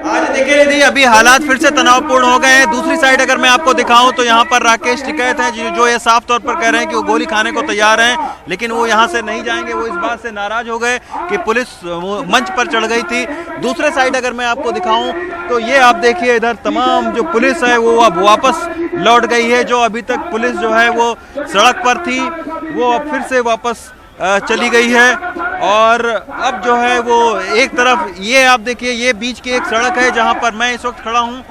आज देखिए यदि अभी हालात फिर से तनावपूर्ण हो गए हैं। दूसरी साइड अगर मैं आपको दिखाऊं तो यहाँ पर राकेश टिकैत हैं जो ये साफ तौर पर कह रहे हैं कि वो गोली खाने को तैयार हैं, लेकिन वो यहाँ से नहीं जाएंगे। वो इस बात से नाराज हो गए कि पुलिस मंच पर चढ़ गई थी। दूसरे साइड अगर मैं आपको दिखाऊं तो ये आप देखिए इधर तमाम जो पुलिस है वो अब वापस लौट गई है। जो अभी तक पुलिस जो है वो सड़क पर थी वो अब फिर से वापस चली गई है। और अब जो है वो एक तरफ ये आप देखिए ये बीच की एक सड़क है जहां पर मैं इस वक्त खड़ा हूं,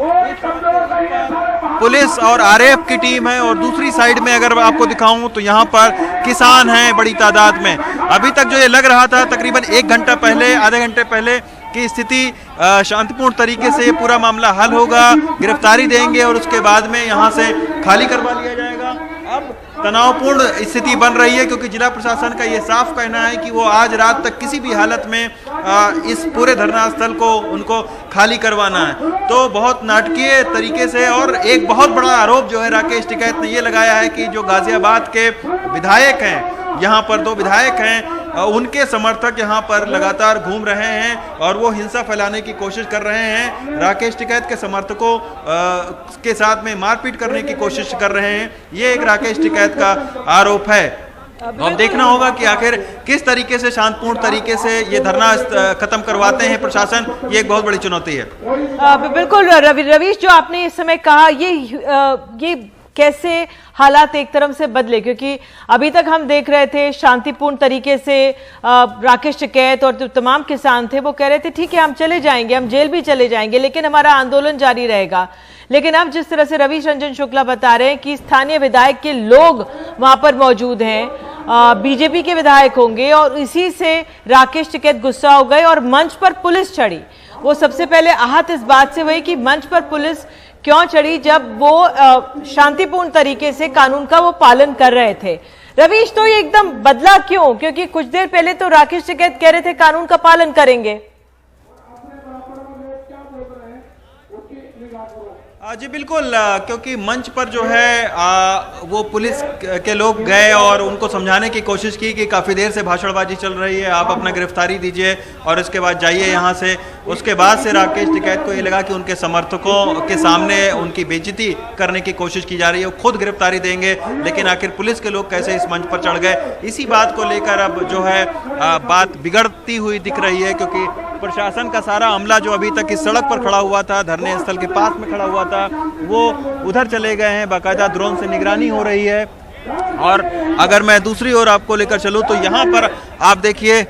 पुलिस और आरएएफ की टीम है। और दूसरी साइड में अगर आपको दिखाऊं तो यहां पर किसान हैं बड़ी तादाद में। अभी तक जो ये लग रहा था तकरीबन 1 घंटा पहले, आधे घंटे पहले की स्थिति शांतिपूर्ण तरीके से ये पूरा मामला हल होगा, गिरफ्तारी देंगे और उसके बाद में यहाँ से खाली करवा लिया जाएगा। अब तनावपूर्ण स्थिति बन रही है क्योंकि जिला प्रशासन का ये साफ कहना है कि वो आज रात तक किसी भी हालत में इस पूरे धरना स्थल को उनको खाली करवाना है। तो बहुत नाटकीय तरीके से, और एक बहुत बड़ा आरोप जो है राकेश टिकैत ने ये लगाया है कि जो गाजियाबाद के विधायक हैं, यहाँ पर 2 विधायक हैं, उनके समर्थक यहाँ पर लगातार घूम रहे हैं और वो हिंसा फैलाने की कोशिश कर रहे हैं। राकेश टिकैत के समर्थकों के साथ में मारपीट करने की कोशिश कर रहे हैं। ये एक राकेश टिकैत का आरोप है। अब देखना होगा कि आखिर किस तरीके से शांतिपूर्ण तरीके से ये धरना खत्म करवाते हैं प्रशासन। ये एक बहुत बड़ी चुनौती है। बिल्कुल रवीश, जो आपने इस समय कहा ये कैसे हालात एक तरफ से बदले, क्योंकि अभी तक हम देख रहे थे शांतिपूर्ण तरीके से राकेश टिकैत और जो तमाम किसान थे वो कह रहे थे ठीक है हम चले जाएंगे, हम जेल भी चले जाएंगे, लेकिन हमारा आंदोलन जारी रहेगा। लेकिन अब जिस तरह से रवीश रंजन शुक्ला बता रहे हैं कि स्थानीय विधायक के लोग वहां पर मौजूद हैं, बीजेपी के विधायक होंगे, और इसी से राकेश टिकैत गुस्सा हो गए और मंच पर पुलिस चढ़ी। वो सबसे पहले आहत इस बात से हुई कि मंच पर पुलिस क्यों चढ़ी जब वो शांतिपूर्ण तरीके से कानून का वो पालन कर रहे थे। रवीश, तो ये एकदम बदला क्यों? क्योंकि कुछ देर पहले तो राकेश टिकैत कह रहे थे कानून का पालन करेंगे। जी बिल्कुल, क्योंकि मंच पर जो है वो पुलिस के लोग गए और उनको समझाने की कोशिश की कि काफ़ी देर से भाषणबाजी चल रही है, आप अपना गिरफ्तारी दीजिए और इसके बाद जाइए यहाँ से। उसके बाद से राकेश टिकैत को ये लगा कि उनके समर्थकों के सामने उनकी बेइज्जती करने की कोशिश की जा रही है, वो खुद गिरफ्तारी देंगे, लेकिन आखिर पुलिस के लोग कैसे इस मंच पर चढ़ गए। इसी बात को लेकर अब जो है बात बिगड़ती हुई दिख रही है, क्योंकि प्रशासन का सारा अमला जो अभी तक इस सड़क पर खड़ा हुआ था, धरने स्थल के पास में खड़ा हुआ था, वो उधर चले गए हैं। बाकायदा ड्रोन से निगरानी हो रही है। और अगर मैं दूसरी ओर आपको लेकर चलूं तो यहाँ पर आप देखिए,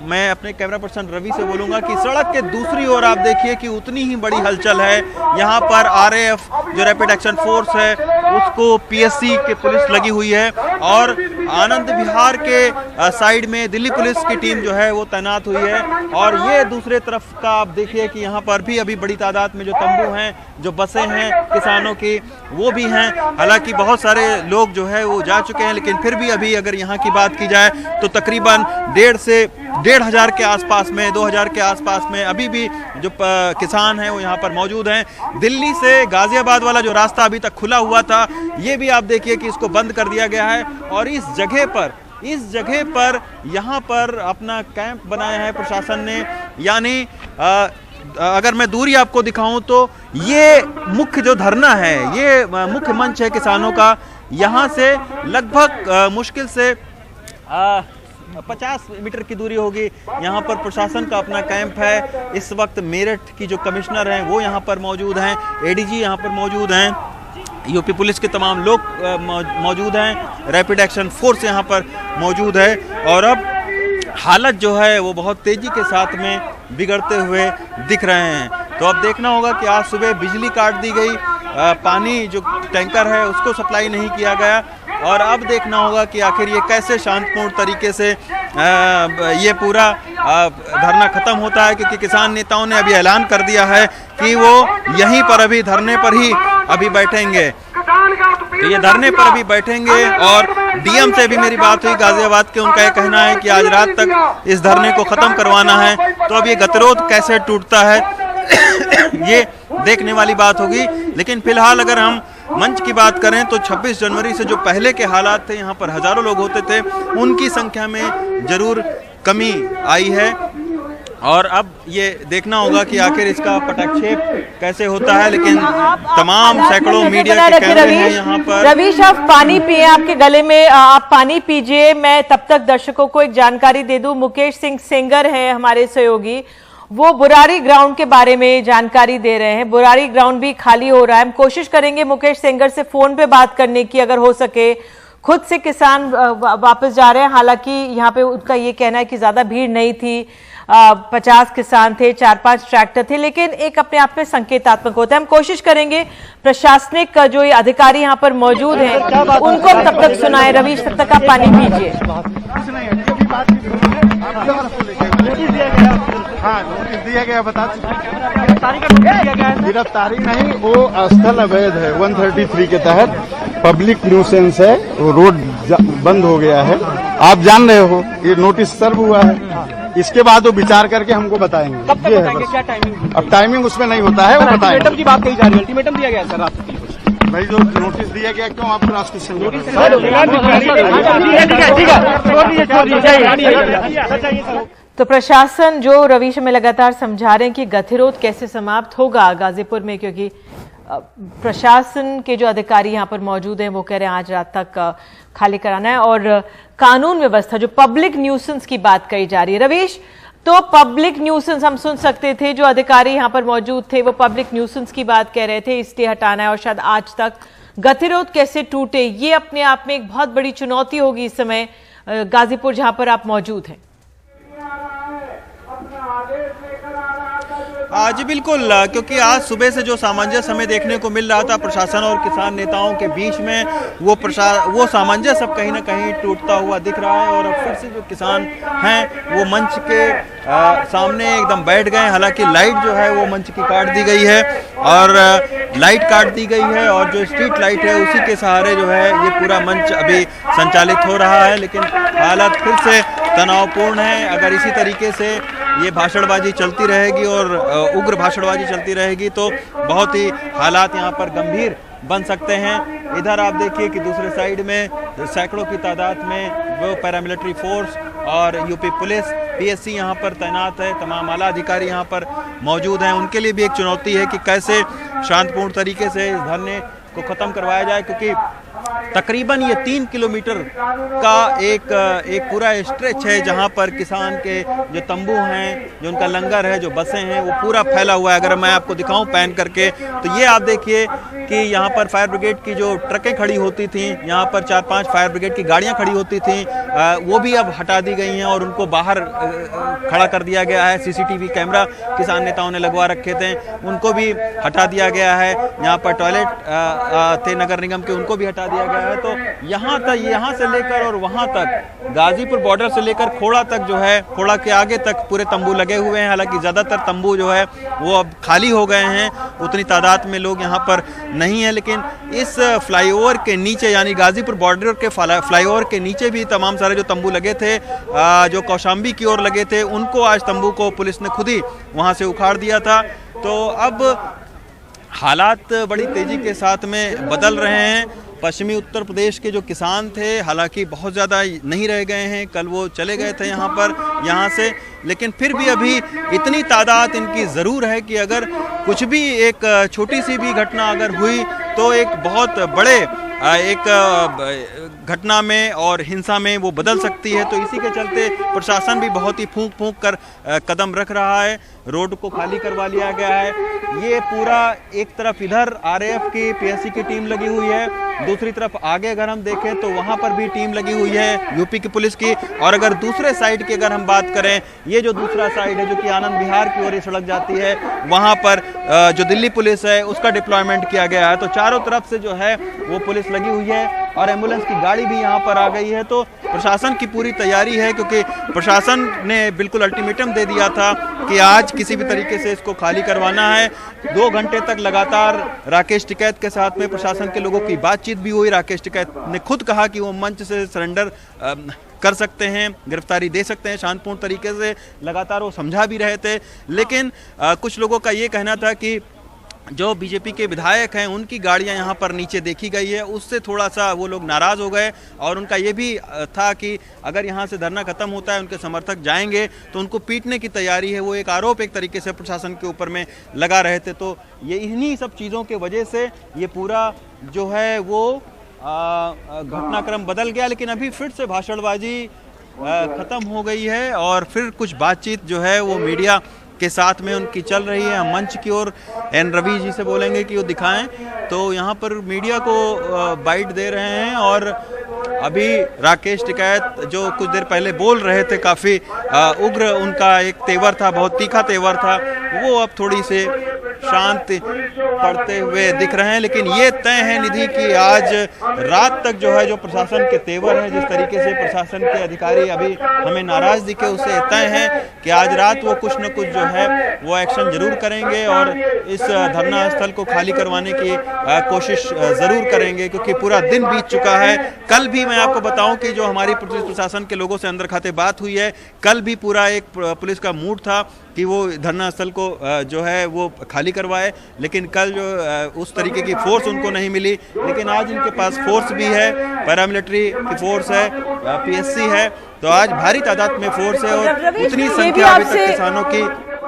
मैं अपने कैमरा पर्सन रवि से बोलूंगा कि सड़क के दूसरी ओर आप देखिए कि उतनी ही बड़ी हलचल है। यहाँ पर आरएएफ जो रैपिड एक्शन फोर्स है उसको पीएससी के पुलिस लगी हुई है, और आनंद विहार के साइड में दिल्ली पुलिस की टीम जो है वो तैनात हुई है। और ये दूसरे तरफ का आप देखिए कि यहाँ पर भी अभी बड़ी तादाद में जो तंबू हैं, जो बसें हैं किसानों की, वो भी हैं। हालांकि बहुत सारे लोग जो है वो जा चुके हैं, लेकिन फिर भी अभी अगर यहाँ की बात की जाए तो तकरीबन 1,500 से 1,500 के आसपास में, 2,000 के आसपास में अभी भी जो किसान हैं वो यहाँ पर मौजूद हैं। दिल्ली से गाजियाबाद वाला जो रास्ता अभी तक खुला हुआ था, ये भी आप देखिए कि इसको बंद कर दिया गया है। और इस जगह पर यहाँ पर अपना कैंप बनाया है प्रशासन ने। यानी अगर मैं दूरी आपको दिखाऊं तो ये मुख्य जो धरना है, ये मुख्य मंच है किसानों का। यहाँ से लगभग मुश्किल से 50 मीटर की दूरी होगी। यहाँ पर प्रशासन का अपना कैंप है। इस वक्त मेरठ की जो कमिश्नर हैं वो यहाँ पर मौजूद हैं, एडीजी यहाँ पर मौजूद हैं, यूपी पुलिस के तमाम लोग मौजूद हैं, रैपिड एक्शन फोर्स यहाँ पर मौजूद है। और अब हालत जो है वो बहुत तेजी के साथ में बिगड़ते हुए दिख रहे हैं। तो अब देखना होगा कि आज सुबह बिजली काट दी गई, पानी जो टैंकर है उसको सप्लाई नहीं किया गया, और अब देखना होगा कि आखिर ये कैसे शांतिपूर्ण तरीके से ये पूरा धरना खत्म होता है, क्योंकि किसान नेताओं ने अभी ऐलान कर दिया है कि वो यहीं पर अभी धरने पर ही अभी बैठेंगे। तो ये धरने पर अभी बैठेंगे और डीएम से भी मेरी बात हुई गाजियाबाद के, उनका ये कहना है कि आज रात तक इस धरने को खत्म करवाना है। तो अब ये गतिरोध कैसे टूटता है ये देखने वाली बात होगी। लेकिन फिलहाल अगर हम मंच की बात करें तो 26 जनवरी से जो पहले के हालात थे, यहाँ पर हजारों लोग होते थे, उनकी संख्या में जरूर कमी आई है। और अब ये देखना होगा कि आखिर इसका पटाक्षेप कैसे होता है। लेकिन तमाम सैकड़ों मीडिया के कैमरे हैं यहाँ पर। रवीश, आप पानी पिए, आपके गले में आप पानी पीजिए। मैं तब तक दर्शकों को एक जानकारी दे दूं, मुकेश सिंह सेंगर हैं हमारे सहयोगी, वो बुराड़ी ग्राउंड के बारे में जानकारी दे रहे हैं। बुराड़ी ग्राउंड भी खाली हो रहा है। हम कोशिश करेंगे मुकेश सेंगर से फोन पे बात करने की, अगर हो सके। खुद से किसान वापस जा रहे हैं, हालांकि यहाँ पे उनका ये कहना है कि ज्यादा भीड़ नहीं थी, 50 किसान थे, 4-5 ट्रैक्टर थे, लेकिन एक अपने आप में संकेतात्मक होता है। हम कोशिश करेंगे प्रशासनिक जो ये अधिकारी यहाँ पर मौजूद हैं उनको हम तब तक सुनाए। रवीश, तब तक आप पानी पीजिए। हाँ, नोटिस दिया गया, बता गिरफ्तारी नहीं, वो स्थल अवैध है 133 के तहत, पब्लिक न्यूसेंस है, वो रोड बंद हो गया है। आप जान रहे हो, ये नोटिस सर्व हुआ है। इसके बाद वो विचार करके हमको बताएंगे। कब तक बताएंगे, क्या टाइमिंग? अब टाइमिंग उसमें नहीं होता है, वो बताएंगे। अल्टीमेटम की बात कही जा रही है, अल्टीमेटम दिया गया सर आपको? भाई जो नोटिस दिया गया, क्यों आप क्रॉस क्वेश्चन? तो प्रशासन जो रवीश में लगातार समझा रहे हैं कि गतिरोध कैसे समाप्त होगा गाजीपुर में, क्योंकि प्रशासन के जो अधिकारी यहाँ पर मौजूद हैं वो कह रहे हैं आज रात तक खाली कराना है। और कानून व्यवस्था, जो पब्लिक न्यूसेंस की बात कही जा रही है रवीश, तो पब्लिक न्यूसेंस हम सुन सकते थे, जो अधिकारी यहाँ पर मौजूद थे वो पब्लिक न्यूसेंस की बात कह रहे थे, इसलिए हटाना है। और शायद आज तक गतिरोध कैसे टूटे, ये अपने आप में एक बहुत बड़ी चुनौती होगी इस समय गाजीपुर जहां पर आप मौजूद हैं। जी बिल्कुल, क्योंकि आज सुबह से जो सामंजस्य हमें देखने को मिल रहा था प्रशासन और किसान नेताओं के बीच में, वो सामंजस्य अब कहीं ना कहीं टूटता हुआ दिख रहा है। और अब फिर से जो किसान हैं वो मंच के सामने एकदम बैठ गए। हालांकि लाइट जो है वो मंच की काट दी गई है और लाइट काट दी गई है, और जो स्ट्रीट लाइट है उसी के सहारे जो है ये पूरा मंच अभी संचालित हो रहा है। लेकिन हालात फिर से तनावपूर्ण है। अगर इसी तरीके से ये भाषणबाजी चलती रहेगी और उग्र भाषणबाजी चलती रहेगी तो बहुत ही हालात यहाँ पर गंभीर बन सकते हैं। इधर आप देखिए कि दूसरे साइड में सैकड़ों की तादाद में वो पैरामिलिट्री फोर्स और यूपी पुलिस, पीएससी यहाँ पर तैनात है। तमाम आला अधिकारी यहाँ पर मौजूद हैं। उनके लिए भी एक चुनौती है कि कैसे शांतिपूर्ण तरीके से इस धरने को ख़त्म करवाया जाए, क्योंकि तकरीबन ये 3 किलोमीटर का एक पूरा स्ट्रेच है जहां पर किसान के जो तंबू हैं, जो उनका लंगर है, जो बसें हैं, वो पूरा फैला हुआ है। अगर मैं आपको दिखाऊं पैन करके तो ये आप देखिए कि यहाँ पर फायर ब्रिगेड की जो ट्रकें खड़ी होती थी, यहाँ पर 4-5 फायर ब्रिगेड की गाड़ियाँ खड़ी होती थी, वो भी अब हटा दी गई हैं और उनको बाहर खड़ा कर दिया गया है। सीसीटीवी कैमरा किसान नेताओं ने लगवा रखे थे, उनको भी हटा दिया गया है। यहाँ पर टॉयलेट थे नगर निगम के, उनको भी हटा दिया गया है। तो यहाँ से लेकर और वहां तक गाजीपुर बॉर्डर से लेकर खोड़ा तक जो है, खोड़ा के आगे तक पूरे तंबू लगे हुए हैं। हालांकि ज्यादातर तंबू जो है वो अब खाली हो गए हैं, उतनी तादाद में लोग यहाँ पर नहीं है। लेकिन इस फ्लाईओवर के नीचे, यानी गाजीपुर बॉर्डर के फ्लाईओवर के नीचे भी तमाम सारे जो तंबू लगे थे, जो कौशाम्बी की ओर लगे थे, उनको आज तंबू को पुलिस ने खुद ही वहां से उखाड़ दिया था। तो अब हालात बड़ी तेजी के साथ में बदल रहे हैं। पश्चिमी उत्तर प्रदेश के जो किसान थे, हालांकि बहुत ज़्यादा नहीं रह गए हैं, कल वो चले गए थे यहाँ से, लेकिन फिर भी अभी इतनी तादाद इनकी ज़रूर है कि अगर कुछ भी एक छोटी सी भी घटना अगर हुई तो एक बहुत बड़े एक घटना में और हिंसा में वो बदल सकती है। तो इसी के चलते प्रशासन भी बहुत ही फूंक कर कदम रख रहा है। रोड को खाली करवा लिया गया है। ये पूरा एक तरफ इधर आरएएफ की, पीएससी की टीम लगी हुई है, दूसरी तरफ आगे अगर हम देखें तो वहाँ पर भी टीम लगी हुई है यूपी की पुलिस की। और अगर दूसरे साइड की अगर हम बात करें, ये जो दूसरा साइड है जो कि आनंद विहार की ओर सड़क जाती है, वहाँ पर जो दिल्ली पुलिस है उसका डिप्लॉयमेंट किया गया है। तो चारों तरफ से जो है वो पुलिस लगी हुई है और एम्बुलेंस की गाड़ी भी यहाँ पर आ गई है। तो प्रशासन की पूरी तैयारी है, क्योंकि प्रशासन ने बिल्कुल अल्टीमेटम दे दिया था कि आज किसी भी तरीके से इसको खाली करवाना है। 2 घंटे तक लगातार राकेश टिकैत के साथ में प्रशासन के लोगों की बातचीत भी हुई। राकेश टिकैत ने खुद कहा कि वो मंच से सरेंडर कर सकते हैं, गिरफ्तारी दे सकते हैं शांतिपूर्ण तरीके से, लगातार वो समझा भी रहे थे। लेकिन कुछ लोगों का ये कहना था कि जो बीजेपी के विधायक हैं उनकी गाड़ियां यहाँ पर नीचे देखी गई है, उससे थोड़ा सा वो लोग नाराज़ हो गए। और उनका ये भी था कि अगर यहाँ से धरना खत्म होता है, उनके समर्थक जाएंगे तो उनको पीटने की तैयारी है। वो एक आरोप एक तरीके से प्रशासन के ऊपर में लगा रहे थे। तो ये इन्हीं सब चीज़ों के वजह से ये पूरा जो है वो घटनाक्रम बदल गया। लेकिन अभी फिर से भाषणबाजी खत्म हो गई है और फिर कुछ बातचीत जो है वो मीडिया के साथ में उनकी चल रही है। हम मंच की ओर एन रवि जी से बोलेंगे कि वो दिखाएं। तो यहाँ पर मीडिया को बाइट दे रहे हैं और अभी राकेश टिकैत जो कुछ देर पहले बोल रहे थे, काफ़ी उग्र उनका एक तेवर था, बहुत तीखा तेवर था, वो अब थोड़ी से शांत पड़ते हुए दिख रहे हैं। लेकिन ये तय है निधि कि आज रात तक जो है जो प्रशासन के तेवर है, जिस तरीके से प्रशासन के अधिकारी अभी हमें नाराज दिखे, उससे तय है कि आज रात वो कुछ न कुछ जो है वो एक्शन जरूर करेंगे और इस धरना स्थल को खाली करवाने की कोशिश जरूर करेंगे, क्योंकि पूरा दिन बीत चुका है। कल भी मैं आपको बताऊं कि जो हमारी पुलिस प्रशासन के लोगों से अंदर खाते बात हुई है, कल भी पूरा एक पुलिस का मूड था कि वो धरना स्थल को जो है वो खाली करवाए। लेकिन कल जो उस तरीके की फोर्स उनको नहीं मिली। लेकिन आज इनके पास फोर्स भी है, पैरामिलिट्री की फोर्स है, पीएससी है, तो आज भारी तादाद में फोर्स है और उतनी संख्या अभी तक किसानों की।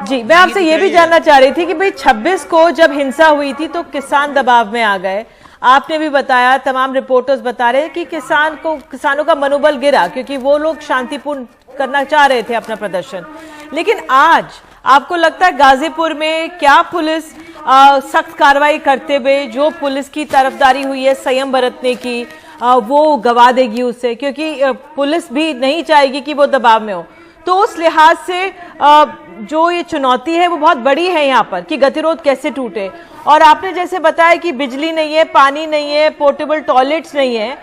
जी, मैं आपसे ये भी जानना चाह रही थी कि भाई 26 को जब हिंसा हुई थी तो किसान दबाव में आ गए। आपने भी बताया, तमाम रिपोर्टर्स बता रहे हैं कि किसानों का मनोबल गिरा क्योंकि वो लोग शांतिपूर्ण करना चाह रहे थे अपना प्रदर्शन। लेकिन आज आपको लगता है गाजीपुर में क्या पुलिस सख्त कार्रवाई करते हुए जो पुलिस की तरफदारी हुई है संयम बरतने की, वो गवा देगी उससे, क्योंकि पुलिस भी नहीं चाहेगी कि वो दबाव में हो। तो उस लिहाज से जो ये चुनौती है वो बहुत बड़ी है यहाँ पर कि गतिरोध कैसे टूटे। और आपने जैसे बताया कि बिजली नहीं है, पानी नहीं है, पोर्टेबल टॉयलेट्स नहीं है,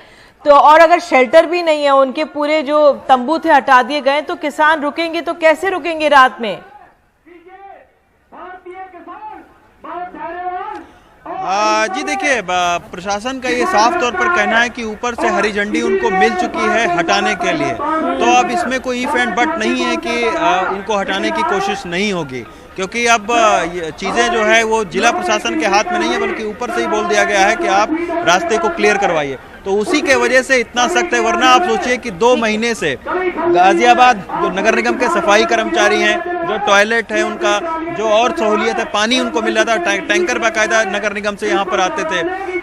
तो और अगर शेल्टर भी नहीं है, उनके पूरे जो तंबू थे हटा दिए गए, तो किसान रुकेंगे तो कैसे रुकेंगे रात में? जी देखिए, प्रशासन का ये साफ तौर पर कहना है कि ऊपर से हरी झंडी उनको मिल चुकी है हटाने के लिए। तो अब इसमें कोई इफ एंड बट नहीं है कि इनको हटाने की कोशिश नहीं होगी, क्योंकि अब चीज़ें जो है वो जिला प्रशासन के हाथ में नहीं है, बल्कि ऊपर से ही बोल दिया गया है कि आप रास्ते को क्लियर करवाइए। तो उसी के वजह से इतना सख्त है। वरना आप सोचिए कि 2 महीने से गाजियाबाद जो नगर निगम के सफाई कर्मचारी हैं, जो टॉयलेट है उनका, जो और सहूलियत है, पानी उनको मिल रहा था, टैंकर बाकायदा नगर निगम से यहाँ पर आते थे,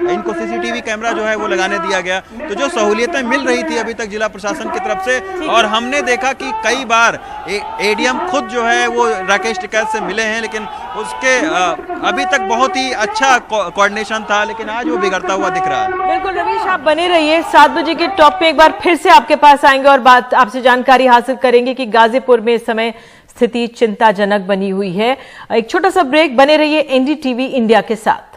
इनको सीसीटीवी कैमरा जो है वो लगाने दिया गया। तो जो सहूलियतें मिल रही थी अभी तक जिला प्रशासन की तरफ से, और हमने देखा कि कई बार एडीएम खुद जो है वो राकेश टिकैत से मिले हैं, लेकिन उसके अभी तक बहुत ही अच्छा कोऑर्डिनेशन था, लेकिन आज वो बिगड़ता हुआ दिख रहा है। बिल्कुल रवीश, आप बने रहिए। 7 बजे के टॉप पे एक बार फिर से आपके पास आएंगे और बात आपसे जानकारी हासिल करेंगे कि गाजीपुर में इस समय स्थिति चिंताजनक बनी हुई है। एक छोटा सा ब्रेक, बने रहिए एनडीटीवी इंडिया के साथ।